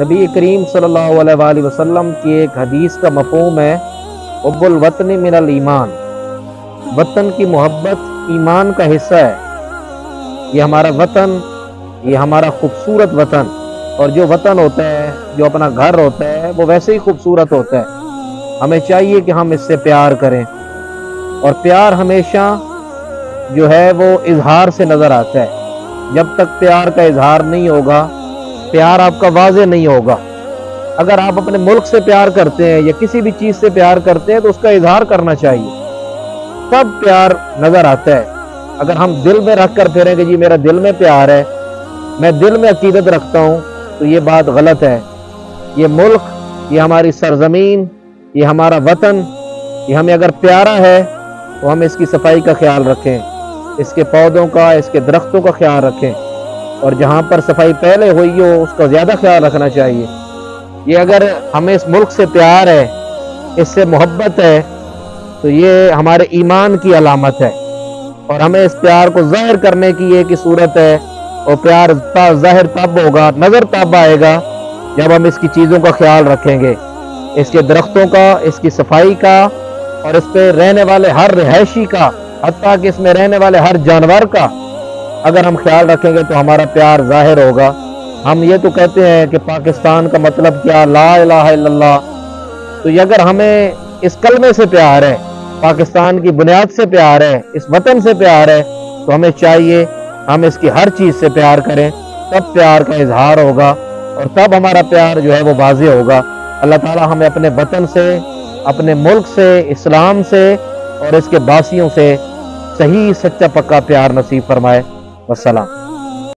نبی کریم صلی اللہ علیہ وآلہ وسلم کی ایک حدیث کا مفہوم ہے حب الوطن من الایمان، وطن کی محبت ایمان کا حصہ ہے۔ یہ ہمارا وطن، یہ ہمارا خوبصورت وطن، اور جو وطن ہوتا ہے، جو اپنا گھر ہوتا ہے، وہ ویسے ہی خوبصورت ہوتا ہے۔ ہمیں چاہیے کہ ہم اس سے پیار کریں، اور پیار ہمیشہ جو ہے وہ اظہار سے نظر آتا ہے۔ جب تک پیار کا اظہار نہیں ہوگا، پیار آپ کا واضح نہیں ہوگا۔ اگر آپ اپنے ملک سے پیار کرتے ہیں یا کسی بھی چیز سے پیار کرتے ہیں تو اس کا اظہار کرنا چاہیے، تب پیار نظر آتا ہے۔ اگر ہم دل میں رکھ کر پھریں کہ جی میرا دل میں پیار ہے، میں دل میں عقیدت رکھتا ہوں، تو یہ بات غلط ہے۔ یہ ملک، یہ ہماری سرزمین، یہ ہمارا وطن، یہ ہمیں اگر پیارا ہے تو ہم اس کی صفائی کا خیال رکھیں، اس کے پودوں کا، اس کے درختوں کا خیال رکھیں، اور جہاں پر صفائی پہلے ہوئی ہو اس کا زیادہ خیال رکھنا چاہیے۔ یہ اگر ہمیں اس ملک سے پیار ہے، اس سے محبت ہے، تو یہ ہمارے ایمان کی علامت ہے، اور ہمیں اس پیار کو ظاہر کرنے کی ایک ہی صورت ہے، اور پیار ظاہر تب ہوگا، نظر تب آئے گا جب ہم اس کی چیزوں کا خیال رکھیں گے، اس کے درختوں کا، اس کی صفائی کا، اور اس پہ رہنے والے ہر رہائشی کا، حتیٰ کہ اس میں رہنے والے ہر جانور کا اگر ہم خیال رکھیں گے تو ہمارا پیار ظاہر ہوگا۔ ہم یہ تو کہتے ہیں کہ پاکستان کا مطلب کیا، لا الہ الا اللہ، تو یہ اگر ہمیں اس کلمے سے پیار ہے، پاکستان کی بنیاد سے پیار ہے، اس وطن سے پیار ہے، تو ہمیں چاہیے ہم اس کی ہر چیز سے پیار کریں، تب پیار کا اظہار ہوگا، اور تب ہمارا پیار جو ہے وہ واضح ہوگا۔ اللہ تعالی ہمیں اپنے وطن سے، اپنے ملک سے، اسلام سے اور اس کے باسیوں سے صحیح سچا پکا پیار نصیب فرمائے۔ والسلام۔